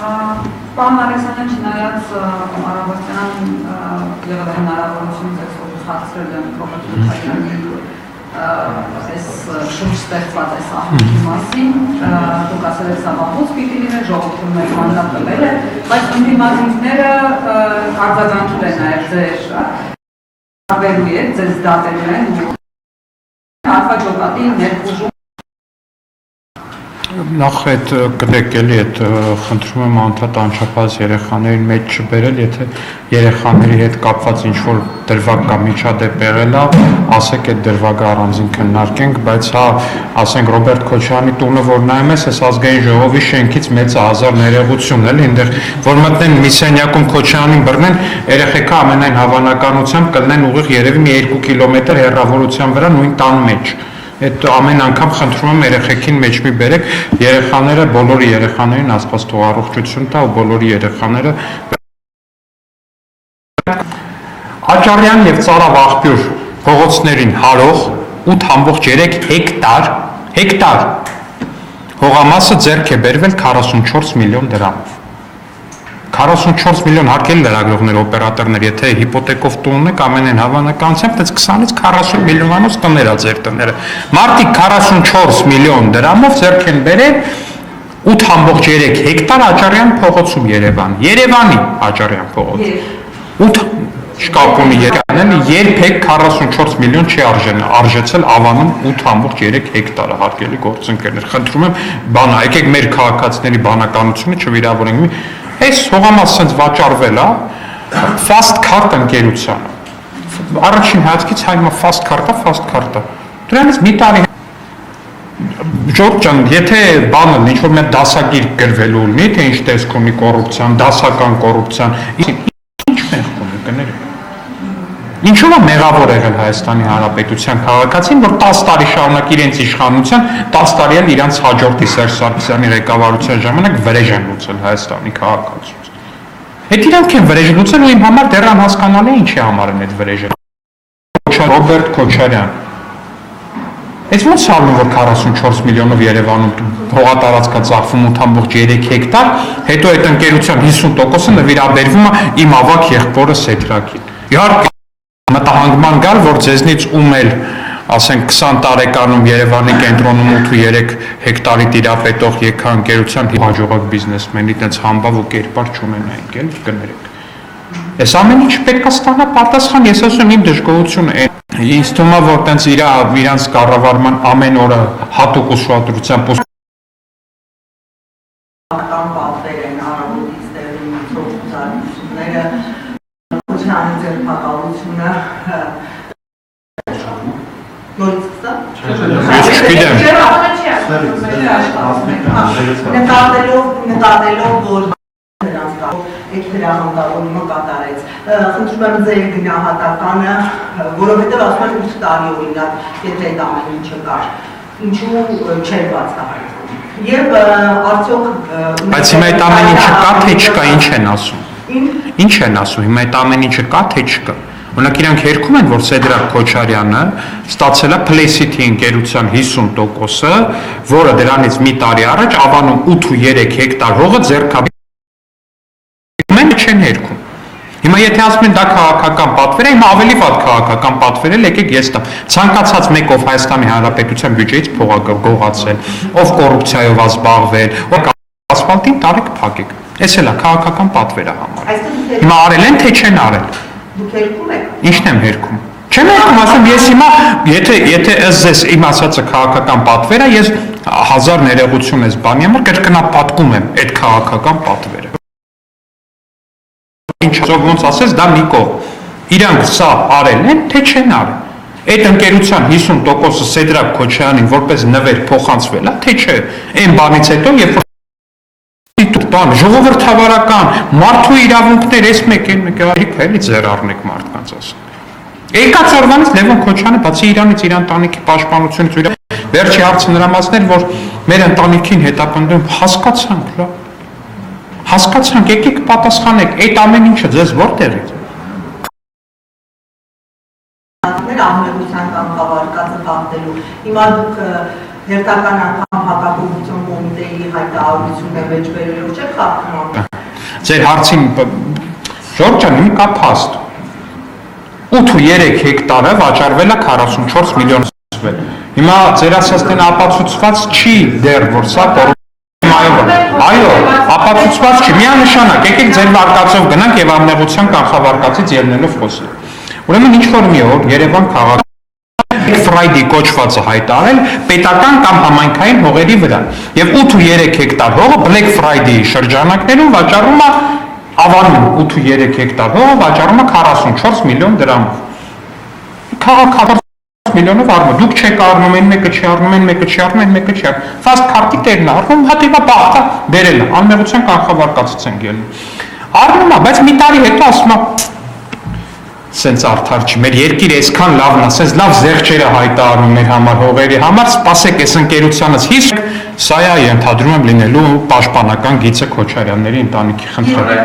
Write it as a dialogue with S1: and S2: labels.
S1: Պարոն Ալեքսանդրյան, չնայած Արաբաստյան եղել է հնարավորություն ձեզ խացրել եմ փոխադրության այս շուրջ ստեղծված այս ահանքի մասին, դուք ասել եք սավախոս պիտի լինել, ժողովուրդը մեծ մանդատ տվել է, բայց ընդդիմադիրները արձագանքել են նաև ձեր ավերու է, ձեզ դատելու են հարկաջոկատի ներխուժում
S2: Նախ այդ կդեք էլի այդ խնդրում եմ անդադ անչափահաս երեխաներին մեջ չբերել, եթե երեխաների հետ կապված ինչ-որ դրվագ կամ միջադեպ եղել է, ասեք այդ դրվագը առանձին քննարկենք, բայց հա, ասենք Ռոբերտ Քոչարյանի տունը, որ նայում ես, այս ազգային ժողովի շենքից մեծ հազար ներողություն էլի, այնտեղ որ մտնեն մի սենյակում Քոչարյանին բռնեն, երեխեքը ամենայն հավանականությամբ կլինեն ուղիղ երևի մի 2 կիլոմետր հեռավորության վրա նույն տան մեջ Այդ ամեն անգամ խնդրում եմ երեխեքին մեջ մի բերեք, երեխաները, բոլորի երեխաներին Աստված թող առողջություն տա ու բոլորի երեխաները Աճարյան եւ Ծարավ աղբյուր փողոցներին հարող 8.3 հեկտար հողամասը ձեռք է բերվել 44 միլիոն դրամով 44 միլիոն հարկել լրագրողներ, օպերատորներ, եթե հիպոթեկով տուն ունեք, ամենայն հավանականությամբ դες 20-ից 40 միլիոնանոց տներ է ձեր տները։ Մարդիկ 44 միլիոն դրամով ձեռք են բերել 8.3 հեկտար Աճարյան փողոցում Երևանի Աճարյան փողոց։ 8 շկապունի Երևանն երբեք 44 միլիոն չի արժեցել Ավանում 8.3 հեկտարը հարկելի գործընկերներ։ Խնդրում եմ, բանա, եկեք մեր քաղաքացիների բանականությունը չվիրավորենք Այս հողամաս սենց վաճառվել է Fast Card ընկերությանը։ Առաջին հայացքից հայտնի Fast Card-ը։ Դրանից մի տարի Ժորժ ջան, եթե բանը ինչ-որ մեր դասագիր գրվելու լինի, թե ինչ տեսք ունի կոռուպցիան, դասական կոռուպցիան, ինչ մեղք ունի կներեք։ Ինչու՞ է մեղավոր եղել Հայաստանի Հանրապետության քաղաքացին, որ 10 տարի շարունակ իրենց իշխանության, 10 տարի էլ իրենց հաջորդի Սերժ Սարգսյանի ղեկավարության ժամանակ վրեժ են լուծել Հայաստանի քաղաքացիություն։ Այդ իրանք են վրեժ լուծել ու իմ համար դեռ անհասկանալի է ինչի համար են այդ վրեժը։ Ռոբերտ Քոչարյան։ Այս ո՞նց ալնում որ 44 միլիոնով Երևանում հողատարածքա ծախվում 8.3 հեկտար, հետո այդ ընկերության 50%-ը նվիրաբերվում է իմ ավակ եղբորը Սեդրակին։ Իհարկե մտահանգման գալ, որ ձեզնից ում էլ, ասենք 20 տարեկանում Երևանի կենտրոնում 8.3 հեկտարի տիրապետող եկհանկերության հաջողակ բիզնեսմենի տենց համբավ ու կերպար չունենայինք, էլ կներեք։ Այս ամեն ինչ պետք է ստանա պատասխան, ես ասում իմ դժգոհությունը է։ Ինձ թվում է, որ տենց իրանց կառավարման ամեն օրը հատուկ ուշադրությամբ
S3: ձերբակալությունը նորից նկատելով, որ այդ հրահանգավորումը կատարեց, խնդրում եմ ձեր գնահատականը, որովհետև ասում են 8 տարի օրինակ, եթե այդ ամեն ինչը կար, ինչու չէր բացահայտվում։ Եվ արդյոք
S2: Բայց հիմա այդ ամեն ինչը կա, թե չկա, ինչ են ասում։ Ինչ են ասում, հիմա այդ ամեն ինչը կա, թե չկա։ Օրինակ իրանք երգում են, որ Սեդրակ Քոչարյանը ստացել է Play-City ընկերության 50%-ը, որը դրանից մի տարի առաջ Ավանում 8.3 հեկտար հողը ձեռք չեն երգում։ Հիմա եթե ասում են դա քաղաքական պատվեր է, հիմա ավելի վատ քաղաքական պատվեր է, եկեք ես տամ։ Ցանկացած մեկով Հայաստանի Հանրապետության բյուջեից փող է գողացել, ով կոռուպցիայով է զբաղվել, ով ասֆալտին տարեք փակեք։ Այս էլ է քաղաքական պատվերը համար։ Հիմա արել են, թե չեն արել։
S3: Դուք երգում եք։
S2: Ինչն եմ երգում։ Չեմ երգում, ասում ես հիմա, եթե ըստ իմ ասածը քաղաքական պատվեր է, ես 1000 ներողություն ես բանի համար կրկնապատկում եմ այդ քաղաքական պատվերը։ Ինչ ոնց ասես, դա մի կողմ։ Իրանք սա արել են, թե չեն արել։ Այդ ընկերության 50%-ը Սեդրակ Քոչարյանին որպես նվեր փոխանցվել է, թե չէ։ Այն բանից հետո, երբ ժողովրդավարական, մարդու իրավունքներ, այս մեկ էլի ձեր առնեք մարդկանց ասում։ Եկած օրվանից Լևոն Քոչյանը բացի իրանից իր ընտանիքի պաշտպանությունից վերջի հարցը նրա մասն էր, որ մեր ընտանիքին հետապնդում հասկացանք, եկեք պատասխանեք, այդ ամեն ինչը ձեզ որտեղից։
S3: Ահմեդության կամ կավարկածը բախտելու։ Հիմա դուք հերթական անգամ հակակոռուպցիոն կոմիտեի հայտարարությունը մեջ բերելով չեք խախտում։
S2: Ձեր հարցին Ժորժ ջան, իմ կա փաստ։ 8.3 հեկտարը վաճառվել է 44 միլիոն սվել։ Հիմա ձեր ասածն ապացուցված չի դեռ, որ սա այո, ապացուցված չի, միանշանակ, եկեք ձեր վարկածով գնանք եւ ամնեղության կանխավարկածից ելնելով խոսել։ Ուրեմն ինչ որ մի օր Երևան քաղաք Friday կոչվածը հայտարարել պետական կամ համայնքային հողերի վրա եւ 8.3 հեկտար հողը Black Friday-ի շրջանակներում վաճառում է ավանում 8.3 հեկտար հողը վաճառում է 44 միլիոն դրամով։ Քաղաքը միլիոնով առնում, դուք չեք առնում, այն մեկը չի առնում, այն մեկը չի առնում, այն մեկը չի առնում։ Ֆաստ քարտի տերն է առնում, հատիվա բախտա բերել է, անմեղության կանխավարկածից են գելնում։ Առնում է, բայց մի տարի հետո ասում է սենց արդար չի, մեր երկիր այսքան լավն է, սենց լավ զեղչերը հայտարարում մեր համար հողերի համար, սպասեք այս ընկերությանից հիսկ, սա է ենթադրում եմ լինելու պաշտպանական գիծը Քոչարյանների ընտանիքի խնդրը։